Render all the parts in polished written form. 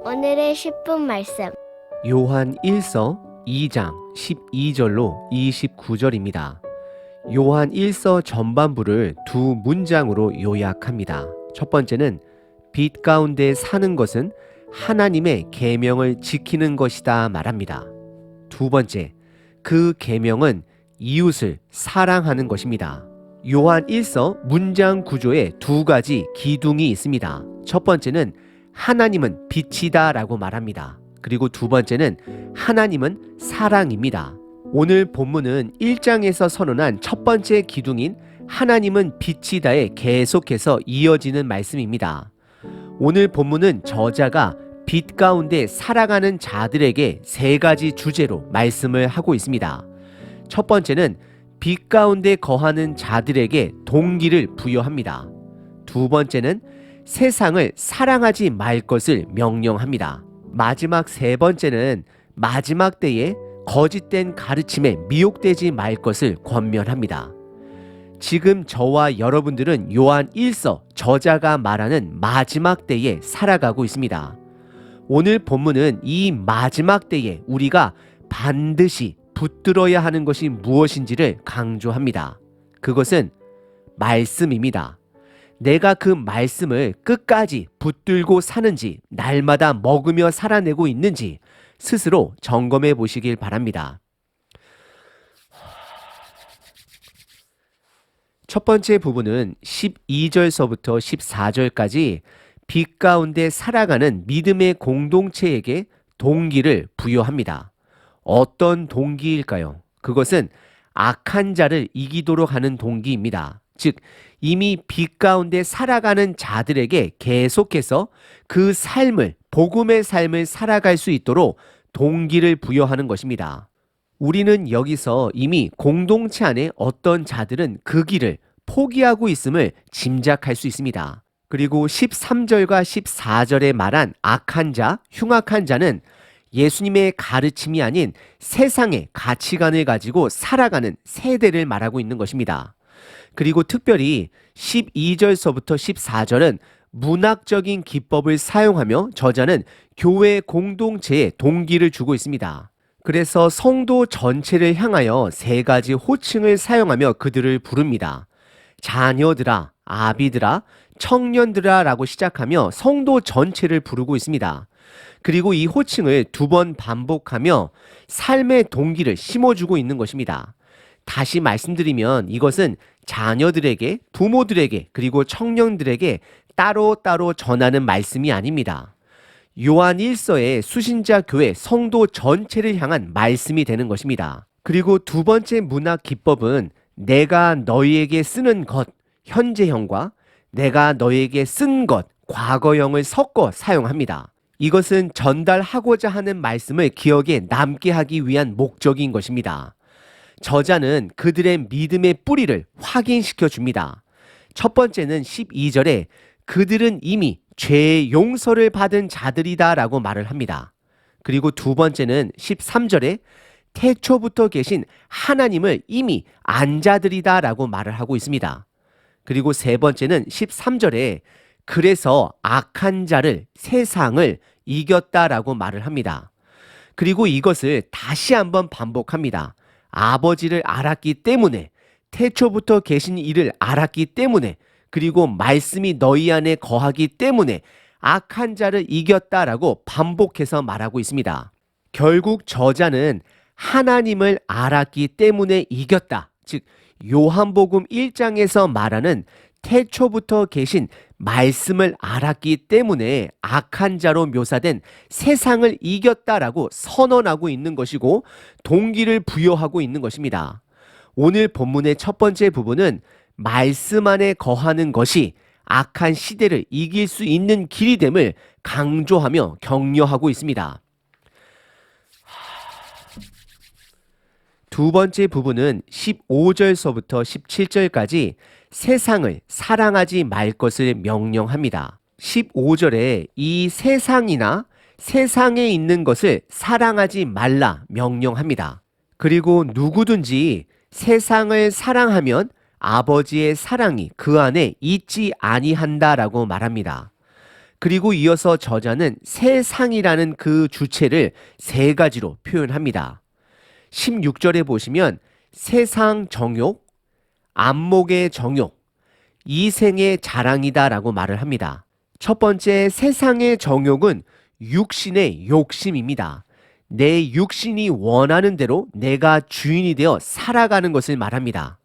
오늘의 10분 말씀. 요한 1서 2장 12절로 29절입니다. 요한 1서 전반부를 두 문장으로 요약합니다. 첫 번째는 빛 가운데 사는 것은 하나님의 계명을 지키는 것이다 말합니다. 두 번째, 그 계명은 이웃을 사랑하는 것입니다. 요한 1서 문장 구조에 두 가지 기둥이 있습니다. 첫 번째는 하나님은 빛이다 라고 말합니다. 그리고 두 번째는 하나님은 사랑입니다. 오늘 본문은 1장에서 선언한 첫 번째 기둥인 하나님은 빛이다에 계속해서 이어지는 말씀입니다. 오늘 본문은 저자가 빛 가운데 살아가는 자들에게 세 가지 주제로 말씀을 하고 있습니다. 첫 번째는 빛 가운데 거하는 자들에게 동기를 부여합니다. 두 번째는 세상을 사랑하지 말 것을 명령합니다. 마지막 세 번째는 마지막 때에 거짓된 가르침에 미혹되지 말 것을 권면합니다. 지금 저와 여러분들은 요한 1서 저자가 말하는 마지막 때에 살아가고 있습니다. 오늘 본문은 이 마지막 때에 우리가 반드시 붙들어야 하는 것이 무엇인지를 강조합니다. 그것은 말씀입니다. 내가 그 말씀을 끝까지 붙들고 사는지, 날마다 먹으며 살아내고 있는지 스스로 점검해 보시길 바랍니다. 첫 번째 부분은 12절서부터 14절까지 빛 가운데 살아가는 믿음의 공동체에게 동기를 부여합니다. 어떤 동기일까요? 그것은 악한 자를 이기도록 하는 동기입니다. 즉, 이미 빛 가운데 살아가는 자들에게 계속해서 그 삶을, 복음의 삶을 살아갈 수 있도록 동기를 부여하는 것입니다. 우리는 여기서 이미 공동체 안에 어떤 자들은 그 길을 포기하고 있음을 짐작할 수 있습니다. 그리고 13절과 14절에 말한 악한 자, 흉악한 자는 예수님의 가르침이 아닌 세상의 가치관을 가지고 살아가는 세대를 말하고 있는 것입니다. 그리고 특별히 12절서부터 14절은 문학적인 기법을 사용하며 저자는 교회 공동체에 동기를 주고 있습니다. 그래서 성도 전체를 향하여 세 가지 호칭을 사용하며 그들을 부릅니다. 자녀들아, 아비들아, 청년들아 라고 시작하며 성도 전체를 부르고 있습니다. 그리고 이 호칭을 두 번 반복하며 삶의 동기를 심어주고 있는 것입니다. 다시 말씀드리면 이것은 자녀들에게, 부모들에게, 그리고 청년들에게 따로따로 전하는 말씀이 아닙니다. 요한 1서의 수신자 교회 성도 전체를 향한 말씀이 되는 것입니다. 그리고 두 번째 문학 기법은 내가 너희에게 쓰는 것, 현재형과 내가 너희에게 쓴 것, 과거형을 섞어 사용합니다. 이것은 전달하고자 하는 말씀을 기억에 남게 하기 위한 목적인 것입니다. 저자는 그들의 믿음의 뿌리를 확인시켜 줍니다. 첫 번째는 12절에 그들은 이미 죄의 용서를 받은 자들이다 라고 말을 합니다. 그리고 두 번째는 13절에 태초부터 계신 하나님을 이미 안 자들이다 라고 말을 하고 있습니다. 그리고 세 번째는 13절에 그래서 악한 자를, 세상을 이겼다라고 말을 합니다. 그리고 이것을 다시 한번 반복합니다. 아버지를 알았기 때문에, 태초부터 계신 이를 알았기 때문에, 그리고 말씀이 너희 안에 거하기 때문에 악한 자를 이겼다라고 반복해서 말하고 있습니다. 결국 저자는 하나님을 알았기 때문에 이겼다. 즉 요한복음 1장에서 말하는 태초부터 계신 말씀을 알았기 때문에 악한 자로 묘사된 세상을 이겼다라고 선언하고 있는 것이고 동기를 부여하고 있는 것입니다. 오늘 본문의 첫 번째 부분은 말씀 안에 거하는 것이 악한 시대를 이길 수 있는 길이 됨을 강조하며 격려하고 있습니다. 두 번째 부분은 15절서부터 17절까지 세상을 사랑하지 말 것을 명령합니다. 15절에 이 세상이나 세상에 있는 것을 사랑하지 말라 명령합니다. 그리고 누구든지 세상을 사랑하면 아버지의 사랑이 그 안에 있지 아니한다라고 말합니다. 그리고 이어서 저자는 세상이라는 그 주체를 세 가지로 표현합니다. 16절에 보시면 세상 정욕, 안목의 정욕, 이생의 자랑이다 라고 말을 합니다. 첫 번째 세상의 정욕은 육신의 욕심입니다. 내 육신이 원하는 대로 내가 주인이 되어 살아가는 것을 말합니다.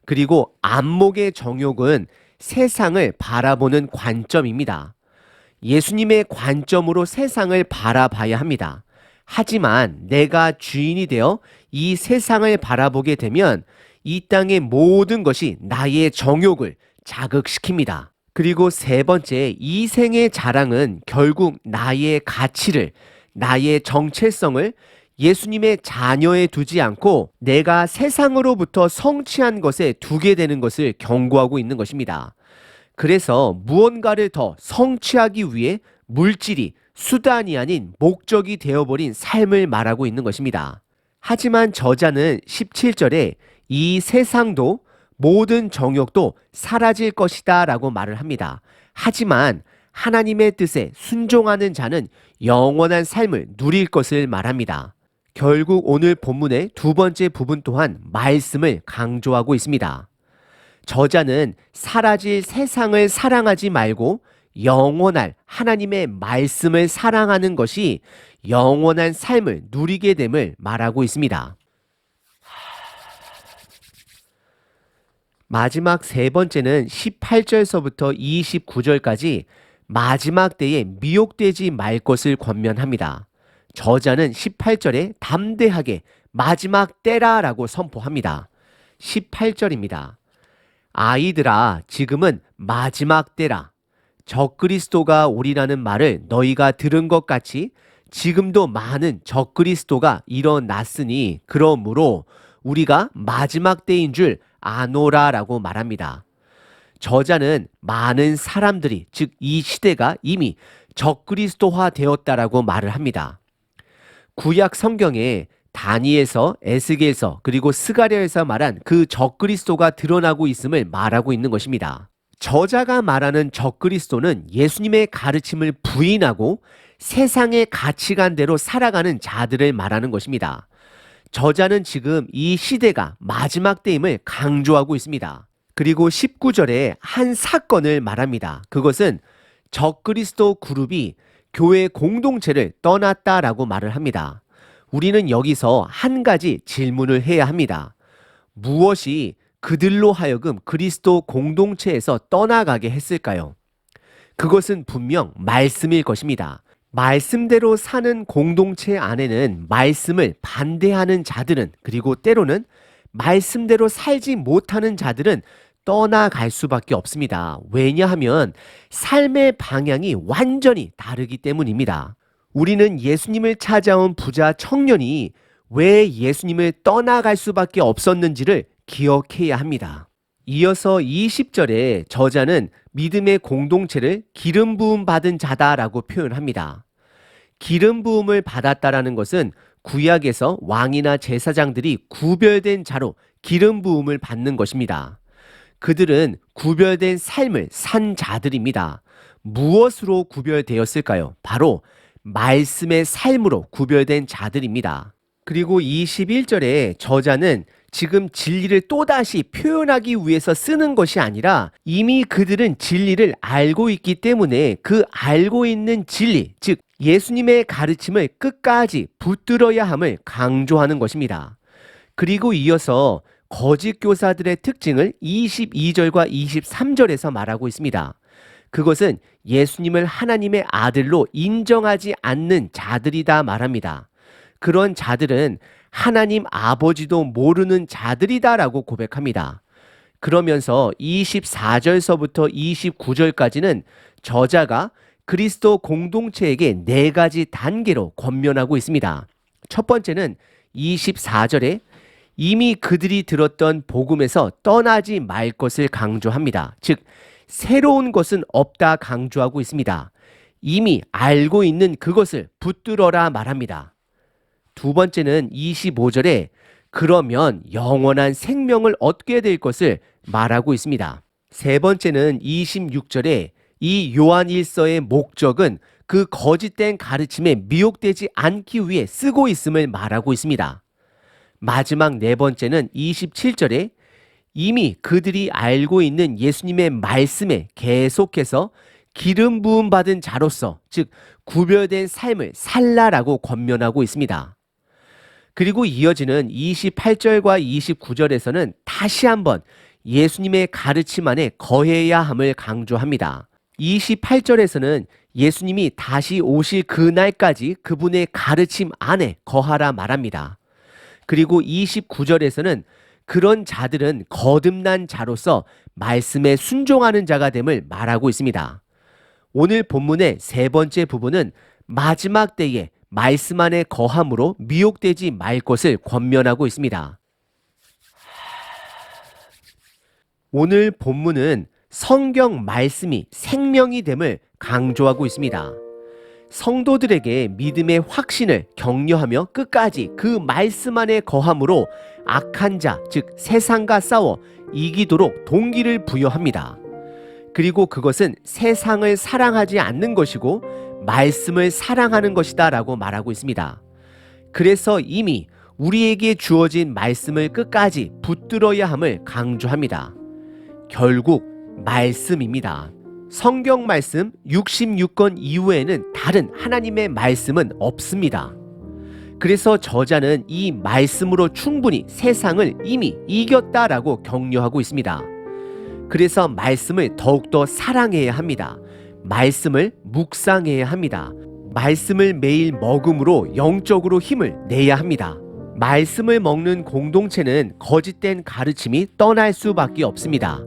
그리고 안목의 정욕은 세상을 바라보는 관점입니다. 예수님의 관점으로 세상을 바라봐야 합니다. 하지만 내가 주인이 되어 이 세상을 바라보게 되면 이 땅의 모든 것이 나의 정욕을 자극시킵니다. 그리고 세 번째, 이생의 자랑은 결국 나의 가치를, 나의 정체성을 예수님의 자녀에 두지 않고 내가 세상으로부터 성취한 것에 두게 되는 것을 경고하고 있는 것입니다. 그래서 무언가를 더 성취하기 위해 물질이 수단이 아닌 목적이 되어버린 삶을 말하고 있는 것입니다. 하지만 저자는 17절에 이 세상도 모든 정욕도 사라질 것이다 라고 말을 합니다. 하지만 하나님의 뜻에 순종하는 자는 영원한 삶을 누릴 것을 말합니다. 결국 오늘 본문의 두 번째 부분 또한 말씀을 강조하고 있습니다. 저자는 사라질 세상을 사랑하지 말고 영원할 하나님의 말씀을 사랑하는 것이 영원한 삶을 누리게 됨을 말하고 있습니다. 마지막 세 번째는 18절서부터 29절까지 마지막 때에 미혹되지 말 것을 권면합니다. 저자는 18절에 담대하게 마지막 때라 라고 선포합니다. 18절입니다. 아이들아, 지금은 마지막 때라. 적그리스도가 오리라는 말을 너희가 들은 것 같이 지금도 많은 적그리스도가 일어났으니 그러므로 우리가 마지막 때인 줄 아노라 라고 말합니다. 저자는 많은 사람들이, 즉 이 시대가 이미 적그리스도화 되었다라고 말을 합니다. 구약 성경에 다니엘서, 에스겔서, 그리고 스가랴에서 말한 그 적그리스도가 드러나고 있음을 말하고 있는 것입니다. 저자가 말하는 적그리스도는 예수님의 가르침을 부인하고 세상의 가치관대로 살아가는 자들을 말하는 것입니다. 저자는 지금 이 시대가 마지막 때임을 강조하고 있습니다. 그리고 19절에 한 사건을 말합니다. 그것은 적그리스도 그룹이 교회 공동체를 떠났다라고 말을 합니다. 우리는 여기서 한 가지 질문을 해야 합니다. 무엇이 그들로 하여금 그리스도 공동체에서 떠나가게 했을까요? 그것은 분명 말씀일 것입니다. 말씀대로 사는 공동체 안에는 말씀을 반대하는 자들은, 그리고 때로는 말씀대로 살지 못하는 자들은 떠나갈 수밖에 없습니다. 왜냐하면 삶의 방향이 완전히 다르기 때문입니다. 우리는 예수님을 찾아온 부자 청년이 왜 예수님을 떠나갈 수밖에 없었는지를 기억해야 합니다. 이어서 20절에 저자는 믿음의 공동체를 기름 부음 받은 자다라고 표현합니다. 기름 부음을 받았다라는 것은 구약에서 왕이나 제사장들이 구별된 자로 기름 부음을 받는 것입니다. 그들은 구별된 삶을 산 자들입니다. 무엇으로 구별되었을까요? 바로 말씀의 삶으로 구별된 자들입니다. 그리고 21절에 저자는 지금 진리를 또다시 표현하기 위해서 쓰는 것이 아니라 이미 그들은 진리를 알고 있기 때문에 그 알고 있는 진리, 즉 예수님의 가르침을 끝까지 붙들어야 함을 강조하는 것입니다. 그리고 이어서 거짓 교사들의 특징을 22절과 23절에서 말하고 있습니다. 그것은 예수님을 하나님의 아들로 인정하지 않는 자들이다 말합니다. 그런 자들은 하나님 아버지도 모르는 자들이다라고 고백합니다. 그러면서 24절서부터 29절까지는 저자가 그리스도 공동체에게 네 가지 단계로 권면하고 있습니다. 첫 번째는 24절에 이미 그들이 들었던 복음에서 떠나지 말 것을 강조합니다. 즉 새로운 것은 없다 강조하고 있습니다. 이미 알고 있는 그것을 붙들어라 말합니다. 두 번째는 25절에 그러면 영원한 생명을 얻게 될 것을 말하고 있습니다. 세 번째는 26절에 이 요한일서의 목적은 그 거짓된 가르침에 미혹되지 않기 위해 쓰고 있음을 말하고 있습니다. 마지막 네 번째는 27절에 이미 그들이 알고 있는 예수님의 말씀에 계속해서 기름 부음 받은 자로서, 즉 구별된 삶을 살라라고 권면하고 있습니다. 그리고 이어지는 28절과 29절에서는 다시 한번 예수님의 가르침 안에 거해야 함을 강조합니다. 28절에서는 예수님이 다시 오실 그날까지 그분의 가르침 안에 거하라 말합니다. 그리고 29절에서는 그런 자들은 거듭난 자로서 말씀에 순종하는 자가 됨을 말하고 있습니다. 오늘 본문의 세 번째 부분은 마지막 때에 말씀 안에 거함으로 미혹되지 말 것을 권면하고 있습니다. 오늘 본문은 성경 말씀이 생명이 됨을 강조하고 있습니다. 성도들에게 믿음의 확신을 격려하며 끝까지 그 말씀 안에 거함으로 악한 자, 즉 세상과 싸워 이기도록 동기를 부여합니다. 그리고 그것은 세상을 사랑하지 않는 것이고 말씀을 사랑하는 것이다 라고 말하고 있습니다. 그래서 이미 우리에게 주어진 말씀을 끝까지 붙들어야 함을 강조합니다. 결국 말씀입니다. 성경 말씀 66권 이후에는 다른 하나님의 말씀은 없습니다. 그래서 저자는 이 말씀으로 충분히 세상을 이미 이겼다라고 격려하고 있습니다. 그래서 말씀을 더욱더 사랑해야 합니다. 말씀을 묵상해야 합니다. 말씀을 매일 먹음으로 영적으로 힘을 내야 합니다. 말씀을 먹는 공동체는 거짓된 가르침이 떠날 수밖에 없습니다.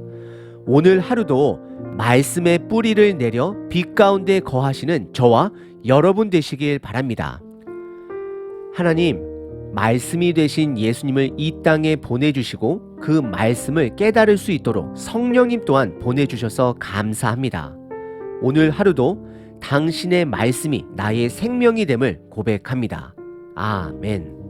오늘 하루도 말씀의 뿌리를 내려 빛 가운데 거하시는 저와 여러분 되시길 바랍니다. 하나님, 말씀이 되신 예수님을 이 땅에 보내주시고 그 말씀을 깨달을 수 있도록 성령님 또한 보내주셔서 감사합니다. 오늘 하루도 당신의 말씀이 나의 생명이 됨을 고백합니다. 아멘.